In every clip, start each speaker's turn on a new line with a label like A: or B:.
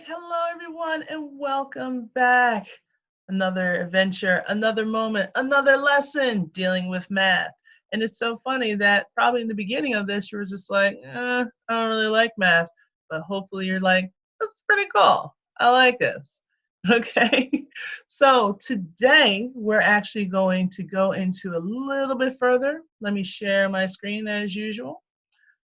A: Hello everyone, and welcome back. Another adventure, another moment, another lesson dealing with math. And it's so funny that probably in the beginning of this, you were just like, I don't really like math. But hopefully you're like, this is pretty cool. I like this. Okay. So today we're actually going to go into a little bit further. Let me share my screen as usual.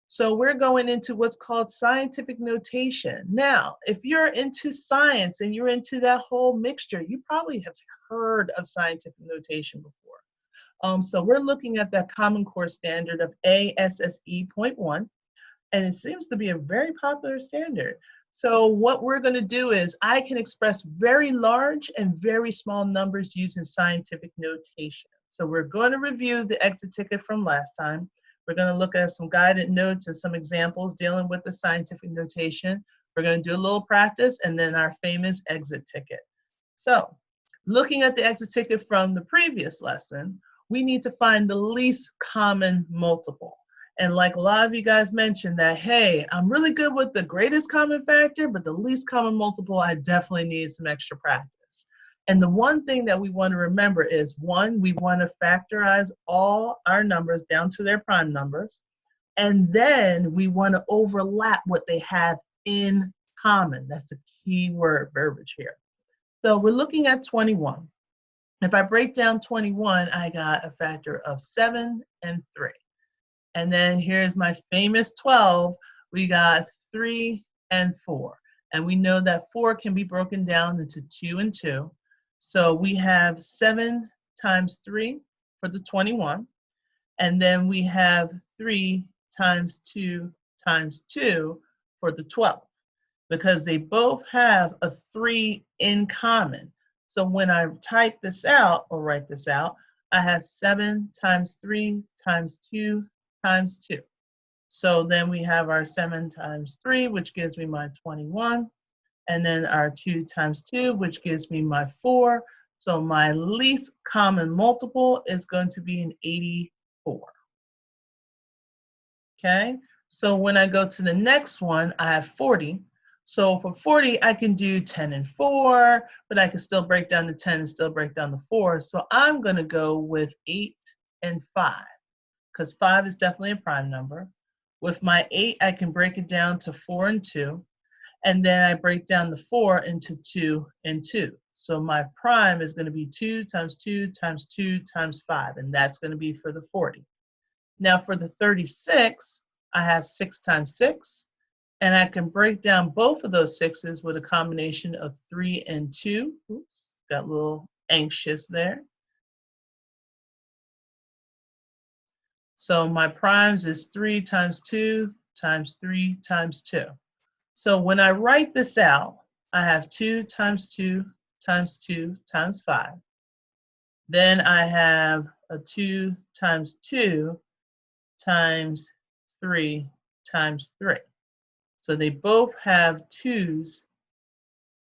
A: So we're going into what's called scientific notation. Now, if you're into science and you're into that whole mixture, you probably have heard of scientific notation before. So we're looking at that Common Core standard of ASSE point 1, and it seems to be a very popular standard. So what we're going to do is I can express very large and very small numbers using scientific notation. So we're going to review the exit ticket from last time. We're going to look at some guided notes and some examples dealing with the scientific notation. We're going to do a little practice and then our famous exit ticket. So looking at the exit ticket from the previous lesson, we need to find the least common multiple. And like a lot of you guys mentioned that, hey, I'm really good with the greatest common factor, but the least common multiple, I definitely need some extra practice. And the one thing that we want to remember is, one, we want to factorize all our numbers down to their prime numbers. And then we want to overlap what they have in common. That's the key word verbiage here. So we're looking at 21. If I break down 21, I got a factor of 7 and 3. And then here's my famous 12. We got 3 and 4. And we know that 4 can be broken down into 2 and 2. So we have 7 times 3 for the 21. And then we have 3 times 2 times 2 for the 12. Because they both have a 3 in common. So when I type this out or write this out, I have 7 times 3 times 2 times 2. So then we have our 7 times 3, which gives me my 21. And then our 2 times 2, which gives me my 4. So my least common multiple is going to be an 84. Okay, so when I go to the next one, I have 40. So for 40, I can do 10 and 4, but I can still break down the 10 and still break down the 4. So I'm going to go with 8 and 5, because 5 is definitely a prime number. With my 8, I can break it down to 4 and 2. And then I break down the 4 into 2 and 2. So my prime is going to be 2 times 2 times 2 times 5, and that's going to be for the 40. Now for the 36, I have 6 times 6, and I can break down both of those 6s with a combination of 3 and 2. Oops, got a little anxious there. So my primes is 3 times 2 times 3 times 2. So when I write this out, I have 2 times 2 times 2 times 5. Then I have a 2 times 2 times 3 times 3. So they both have 2s,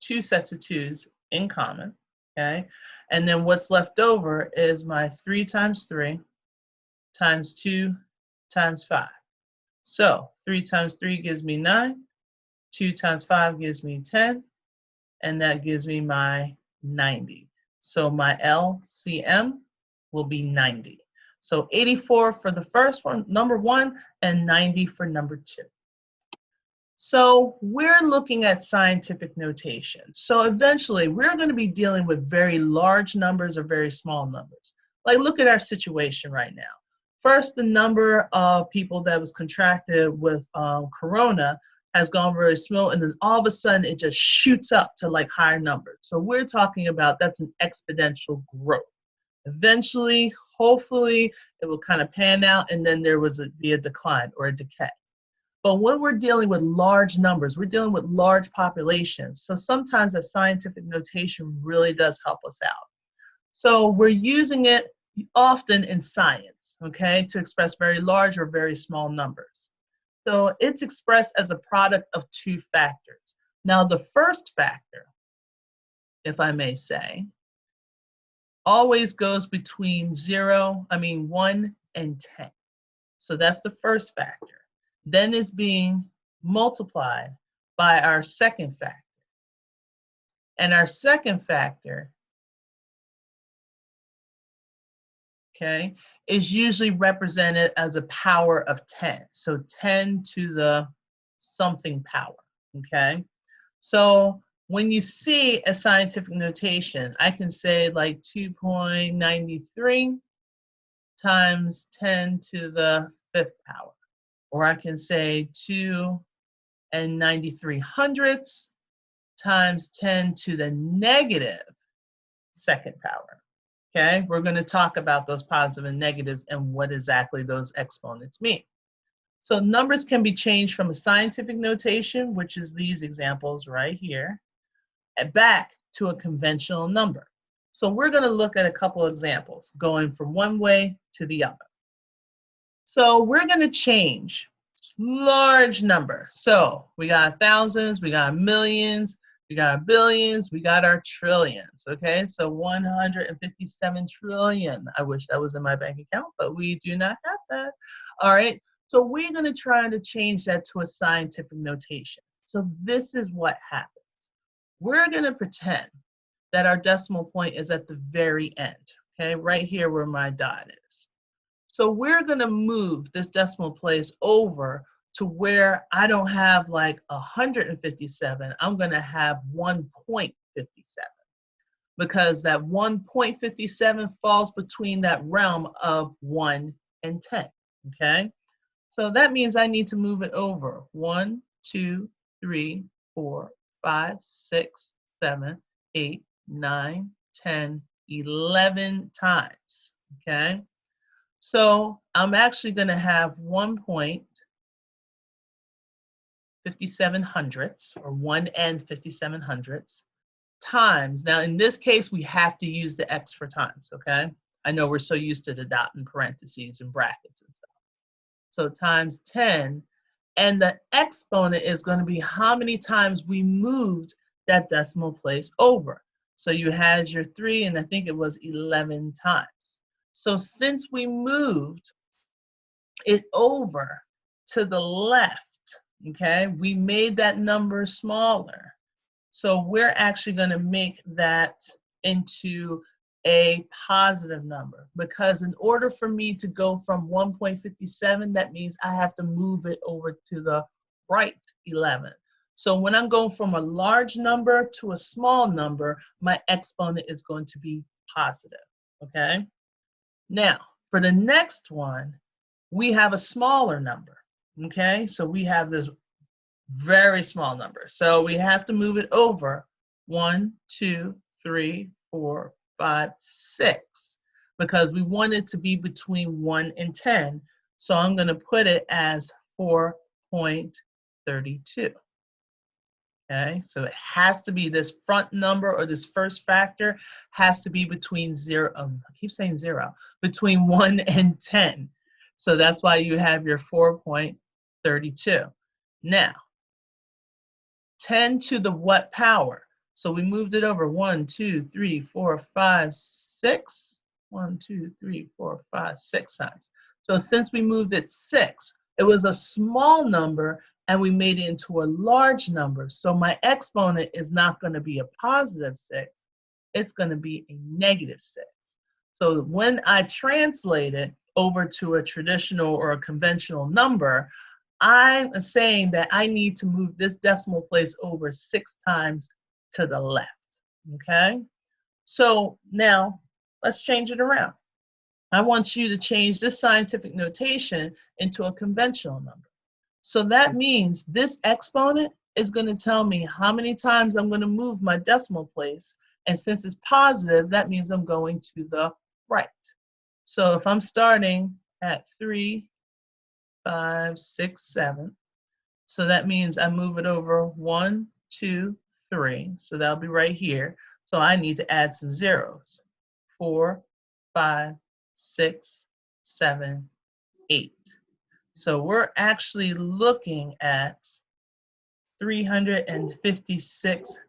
A: 2 sets of 2s in common, okay? And then what's left over is my 3 times 3 times 2 times 5. So 3 times 3 gives me 9. 2 times 5 gives me 10, and that gives me my 90. So my LCM will be 90. So 84 for the first one, number 1, and 90 for number 2. So we're looking at scientific notation. So eventually we're going to be dealing with very large numbers or very small numbers. Like look at our situation right now. First, the number of people that was contracted with corona has gone very small, and then all of a sudden it just shoots up to like higher numbers. So we're talking about that's an exponential growth. Eventually, hopefully, it will kind of pan out, and then there was be a decline or a decay. But when we're dealing with large numbers, we're dealing with large populations. So sometimes the scientific notation really does help us out. So we're using it often in science, okay, to express very large or very small numbers. So it's expressed as a product of 2 factors. Now the first factor, if I may say, always goes between 1 and 10. So that's the first factor. Then is being multiplied by our second factor. And our second factor, okay, is usually represented as a power of 10. So 10 to the something power, okay? So when you see a scientific notation, I can say like 2.93 times 10 to the fifth power. Or I can say 2 and 93 hundredths times 10 to the negative second power. Okay, we're going to talk about those positive and negatives and what exactly those exponents mean. So numbers can be changed from a scientific notation, which is these examples right here, back to a conventional number. So we're going to look at a couple examples going from one way to the other. So we're going to change large number. So we got thousands, we got millions, we got billions, we got our trillions, okay? So 157 trillion. I wish that was in my bank account, but we do not have that. All right, so we're gonna try to change that to a scientific notation. So this is what happens. We're gonna pretend that our decimal point is at the very end, okay? Right here where my dot is. So we're gonna move this decimal place over to where I don't have like 157, I'm gonna have 1.57 because that 1.57 falls between that realm of 1 and 10, okay? So that means I need to move it over 1, 2, 3, 4, 5, 6, 7, 8, 9, 10, 11 times, okay? So I'm actually going to have 1.57 hundredths, or 1 and 57 hundredths, times. Now, in this case, we have to use the x for times, okay? I know we're so used to the dot and parentheses and brackets and stuff. So times 10, and the exponent is going to be how many times we moved that decimal place over. So you had your 3, and I think it was 11 times. So since we moved it over to the left, okay, we made that number smaller. So we're actually going to make that into a positive number, because in order for me to go from 1.57, that means I have to move it over to the right 11. So when I'm going from a large number to a small number, my exponent is going to be positive, okay? Now, for the next one, we have a smaller number, okay? So we have this very small number. So we have to move it over 1, 2, 3, 4, 5, 6, because we want it to be between 1 and 10. So I'm going to put it as 4.32. Okay, so it has to be this front number, or this first factor has to be between 0, I keep saying 0, between 1 and 10. So that's why you have your 4.32. Now, 10 to the what power? So we moved it over 1, 2, 3, 4, 5, 6. 1, 2, 3, 4, 5, 6 times. So since we moved it 6, it was a small number, and we made it into a large number. So my exponent is not going to be a positive 6. It's going to be a negative 6. So when I translate it over to a traditional or a conventional number, I'm saying that I need to move this decimal place over 6 times to the left, okay? So now let's change it around. I want you to change this scientific notation into a conventional number. So that means this exponent is going to tell me how many times I'm going to move my decimal place. And since it's positive, that means I'm going to the right. So if I'm starting at 3, 5, 6, 7, so that means I move it over 1, 2, 3. So that'll be right here. So I need to add some zeros. 4, 5, 6, 7, 8. So we're actually looking at 356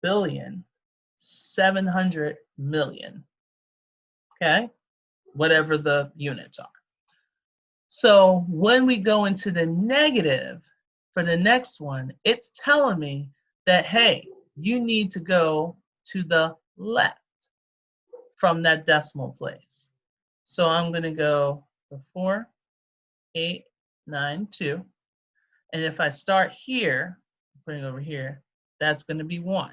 A: billion, 700 million, okay? Whatever the units are. So when we go into the negative for the next one, it's telling me that, hey, you need to go to the left from that decimal place. So I'm going to go 4, 8, 9, 2. And if I start here, putting it over here, that's going to be 1.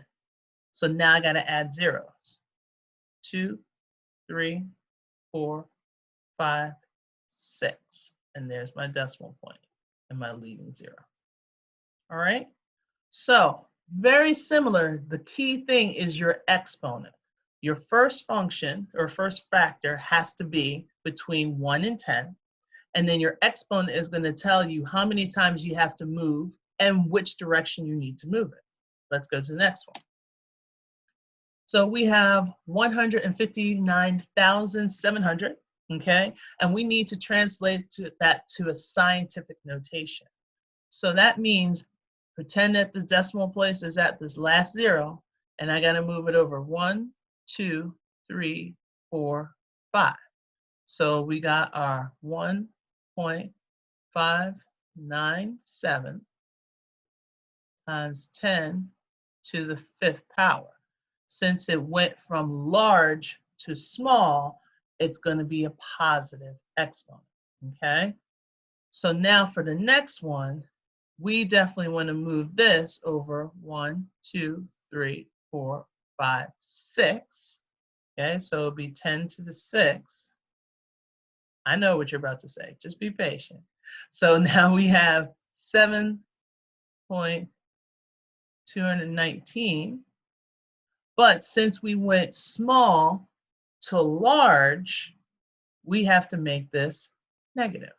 A: So now I got to add zeros. 2, 3, 4, 5, 6. And there's my decimal point and my leading 0. All right? So very similar. The key thing is your exponent. Your first function or first factor has to be between 1 and 10. And then your exponent is going to tell you how many times you have to move and which direction you need to move it. Let's go to the next one. So we have 159,700, okay? And we need to translate that to a scientific notation. So that means pretend that the decimal place is at this last 0, and I got to move it over 1, 2, 3, 4, 5. So we got our 1.597 times 10 to the 5th power. Since it went from large to small, it's going to be a positive exponent, okay? So now for the next one, we definitely want to move this over 1, 2, 3, 4, 5, 6. Okay, so it'll be 10 to the 6. I know what you're about to say. Just be patient. So now we have 7.219. But since we went small to large, we have to make this negative.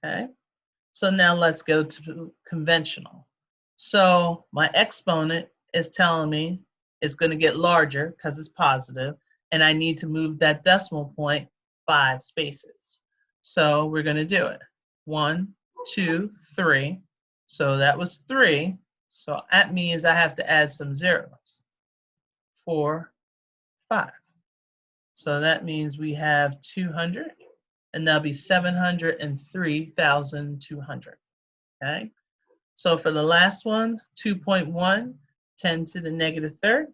A: Okay? So now let's go to conventional. So my exponent is telling me it's going to get larger because it's positive, and I need to move that decimal point 5 spaces. So we're going to do it. 1, 2, 3. So that was 3. So that means I have to add some zeros. 4, 5. So that means we have 200. And that'll be 703,200, okay? So for the last one, 2.1, 10 to the negative 3rd.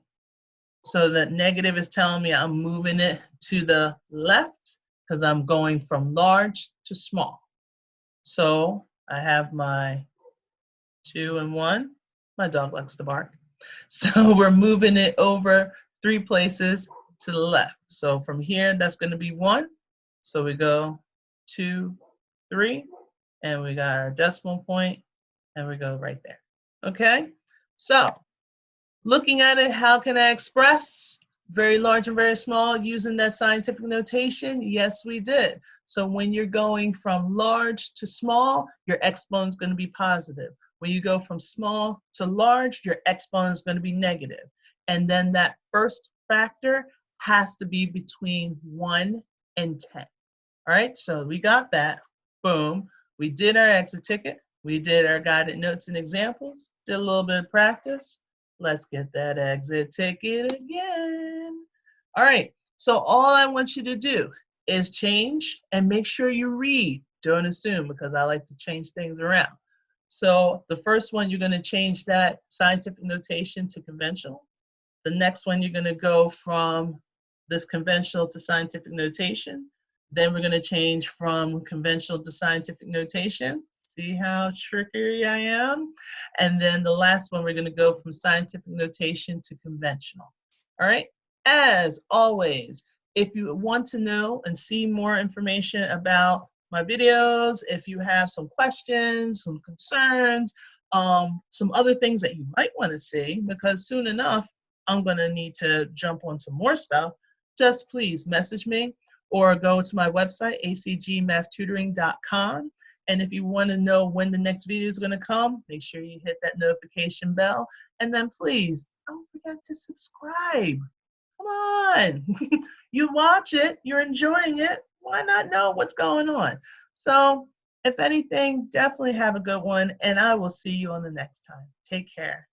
A: So that negative is telling me I'm moving it to the left because I'm going from large to small. So I have my 2 and 1. My dog likes to bark. So we're moving it over 3 places to the left. So from here, that's going to be 1. So we go 2, 3, and we got our decimal point, and we go right there. Okay? So looking at it, how can I express very large and very small using that scientific notation? Yes, we did. So when you're going from large to small, your exponent is going to be positive. When you go from small to large, your exponent is going to be negative. And then that first factor has to be between 1 and 10. All right, so we got that. Boom. We did our exit ticket. We did our guided notes and examples. Did a little bit of practice. Let's get that exit ticket again. All right, so all I want you to do is change and make sure you read. Don't assume, because I like to change things around. So the first one, you're going to change that scientific notation to conventional. The next one, you're going to go from this conventional to scientific notation. Then we're going to change from conventional to scientific notation. See how trickery I am? And then the last one, we're going to go from scientific notation to conventional. All right? As always, if you want to know and see more information about my videos, if you have some questions, some concerns, some other things that you might want to see, because soon enough, I'm going to need to jump on some more stuff, just please message me or go to my website, acgmathtutoring.com. And if you want to know when the next video is going to come, make sure you hit that notification bell. And then please don't forget to subscribe. Come on. You watch it, you're enjoying it. Why not know what's going on? So if anything, definitely have a good one. And I will see you on the next time. Take care.